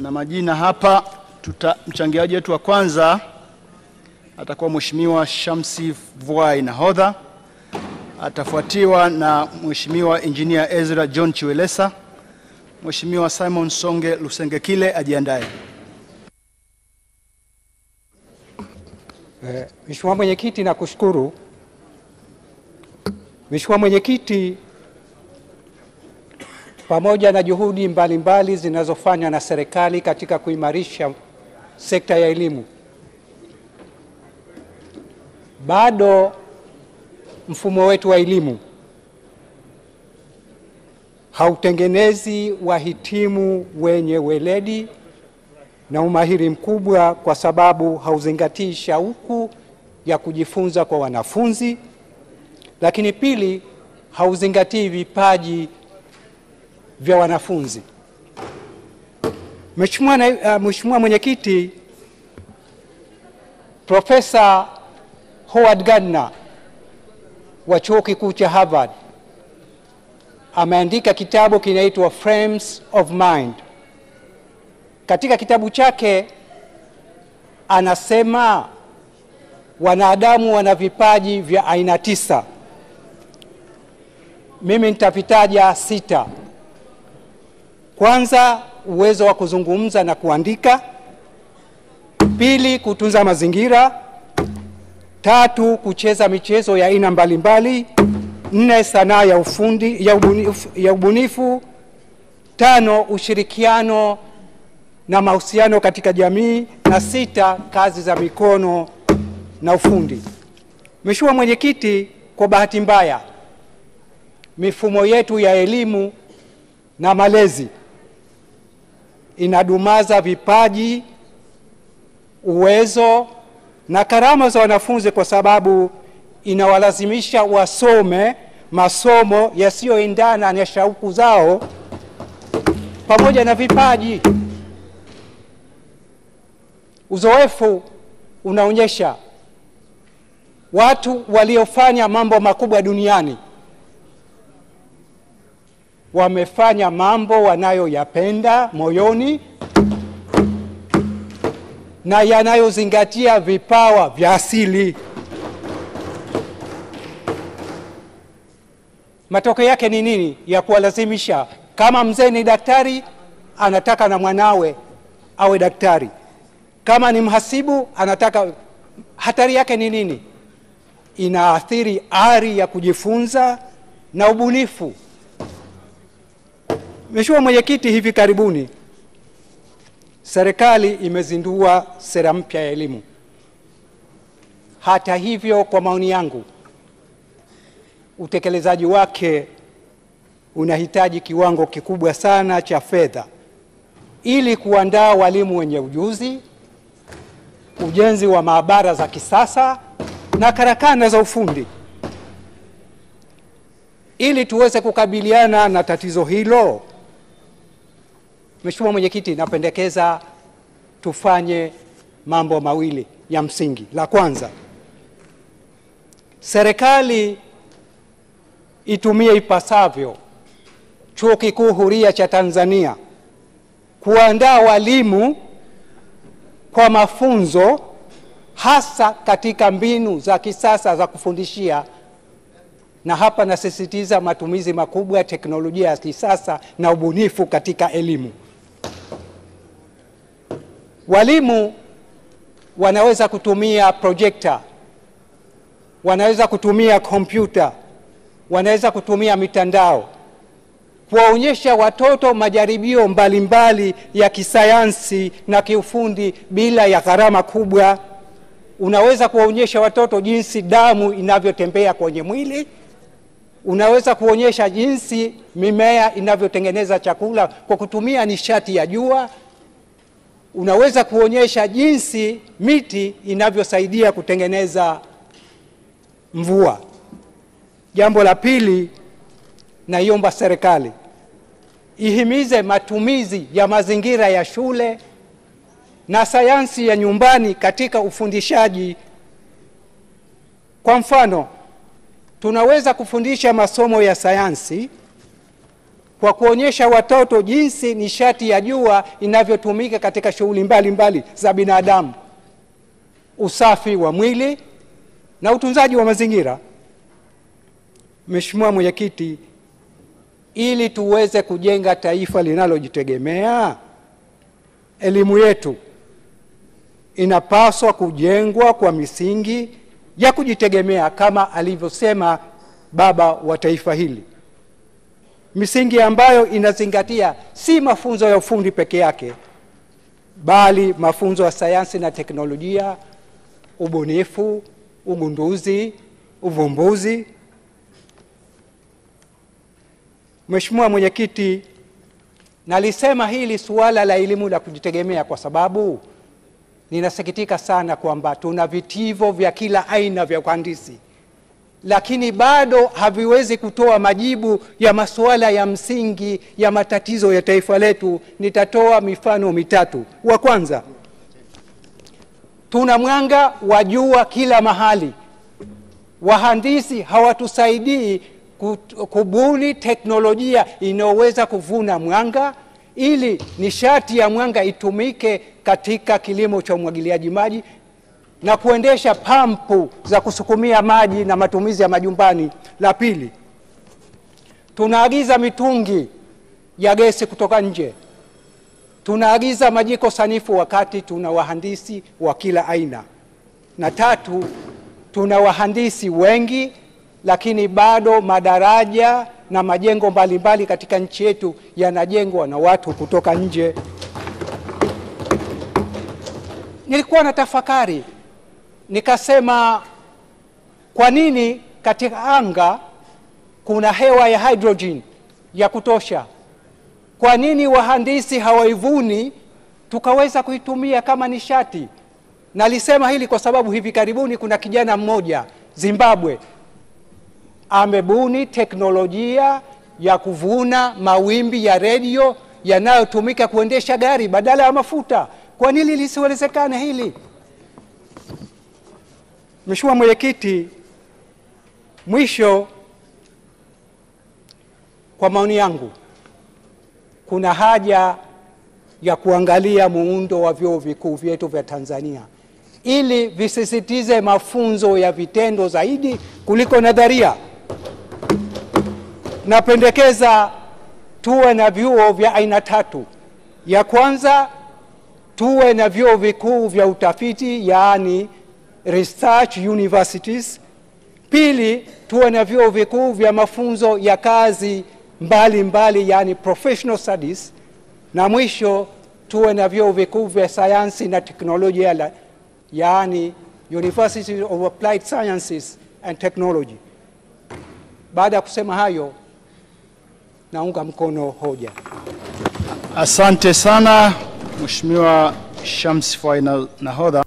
na majina hapa. Mchangiaji wetu wa kwanza atakuwa Mheshimiwa Shamsi Vuai Nahodha, atafuatiwa na Mheshimiwa Engineer Ezra John Chiwelesa. Mheshimiwa Simon Songe Lusengekile ajiandae. Mheshimiwa Mwenyekiti, nakushukuru. Mheshimiwa Mwenyekiti, pamoja na juhudi mbalimbali zinazofanywa na serikali katika kuimarisha sekta ya elimu, bado mfumo wetu wa elimu hautengenezi wahitimu wenye weledi na umahiri mkubwa, kwa sababu hauzingatii shauku ya kujifunza kwa wanafunzi. Lakini pili, hauzingatii vya wanafunzi. Mheshimiwa Mwenyekiti, Profesa Howard Gardner wa Chuo Kikuu cha Harvard ameandika kitabu kinaitwa Frames of Mind. Katika kitabu chake anasema wanadamu wana vipaji vya aina 9. Mimi nitavitaja 6. Kwanza, uwezo wa kuzungumza na kuandika. Pili, kutunza mazingira. 3, kucheza michezo ya aina mbalimbali. 4, sanaa ya ufundi ya ubunifu. 5, ushirikiano na mahusiano katika jamii. Na 6, kazi za mikono na ufundi. Mheshimiwa Mwenyekiti, kwa bahati mbaya mifumo yetu ya elimu na malezi inadumaza vipaji, uwezo na karama za wanafunzi, kwa sababu inawalazimisha wasome masomo yasiyoendana na shauku zao pamoja na vipaji. Uzoefu unaonyesha watu waliofanya mambo makubwa duniani wamefanya mambo wanayoyapenda moyoni na yanayozingatia vipawa vya asili. Matokeo yake ni nini? Ya kuwalazimisha. Kama mzee ni daktari, anataka na mwanawe awe daktari. Kama ni mhasibu, anataka. Hatari yake ni nini? Inaathiri ari ya kujifunza na ubunifu. Mheshimiwa Mwenyekiti, hivi karibuni serikali imezindua sera mpya ya elimu. Hata hivyo, kwa maoni yangu, utekelezaji wake unahitaji kiwango kikubwa sana cha fedha ili kuandaa walimu wenye ujuzi, ujenzi wa maabara za kisasa na karakana za ufundi. Ili tuweze kukabiliana na tatizo hilo, Mheshimiwa Mwenyekiti, napendekeza tufanye mambo mawili ya msingi. La kwanza, serikali itumie ipasavyo Chuo Kikuu Huria cha Tanzania kuandaa walimu kwa mafunzo, hasa katika mbinu za kisasa za kufundishia. Na hapa nasisitiza matumizi makubwa ya teknolojia ya kisasa na ubunifu katika elimu. Walimu wanaweza kutumia projector, wanaweza kutumia kompyuta, wanaweza kutumia mitandao kuwaonyesha watoto majaribio mbalimbali ya kisayansi na kiufundi bila ya gharama kubwa. Unaweza kuwaonyesha watoto jinsi damu inavyotembea kwenye mwili. Unaweza kuonyesha jinsi mimea inavyotengeneza chakula kwa kutumia nishati ya jua. Unaweza kuonyesha jinsi miti inavyosaidia kutengeneza mvua. Jambo la pili, naiomba serikali ihimize matumizi ya mazingira ya shule na sayansi ya nyumbani katika ufundishaji. Kwa mfano, tunaweza kufundisha masomo ya sayansi kwa kuonyesha watoto jinsi nishati ya jua inavyotumika katika shughuli mbalimbali za binadamu, usafi wa mwili na utunzaji wa mazingira. Mheshimiwa Mwenyekiti, ili tuweze kujenga taifa linalojitegemea, elimu yetu inapaswa kujengwa kwa misingi ya kujitegemea kama alivyosema baba wa taifa hili. Misingi ambayo inazingatia si mafunzo ya ufundi peke yake, bali mafunzo ya sayansi na teknolojia, ubunifu, ugunduzi, uvumbuzi. Mheshimiwa Mwenyekiti, nalisema hili suala la elimu la kujitegemea kwa sababu ninasikitika sana kwamba tuna vitivo vya kila aina vya uhandisi, lakini bado haviwezi kutoa majibu ya masuala ya msingi ya matatizo ya taifa letu. Nitatoa mifano mitatu. Wa kwanza, tuna mwanga wa jua kila mahali. Wahandisi hawatusaidii kubuni teknolojia inayoweza kuvuna mwanga ili nishati ya mwanga itumike katika kilimo cha umwagiliaji maji na kuendesha pampu za kusukumia maji na matumizi ya majumbani. La pili, tunaagiza mitungi ya gesi kutoka nje. Tunaagiza majiko sanifu wakati tuna wahandisi wa kila aina. Na tatu, tuna wahandisi wengi lakini bado madaraja na majengo mbalimbali katika nchi yetu yanajengwa na watu kutoka nje. Nilikuwa na tafakari, nikasema kwa nini katika anga kuna hewa ya hydrogen ya kutosha? Kwa nini wahandisi hawaivuni tukaweza kuitumia kama nishati? Nalisema hili kwa sababu hivi karibuni kuna kijana mmoja Zimbabwe amebuni teknolojia ya kuvuna mawimbi ya redio yanayotumika kuendesha gari badala ya mafuta. Kwa nini lisiwezekane hili? Mheshimiwa Mwenyekiti, mwisho, kwa maoni yangu, kuna haja ya kuangalia muundo wa vyuo vikuu vyetu vya Tanzania ili visisitize mafunzo ya vitendo zaidi kuliko nadharia. Napendekeza tuwe na vyuo vya aina tatu. Ya kwanza, tuwe na vyuo vikuu vya utafiti, yaani research universities. Pili, tuwe na vyuo vikuu vya mafunzo ya kazi mbalimbali, yaani professional studies. Na mwisho, tuwe na vyuo vikuu vya sayansi na teknolojia, yaani University of Applied Sciences and Technology. Baada ya kusema hayo, naunga mkono hoja. Asante sana Mheshimiwa Shamsi Vuai Nahodha.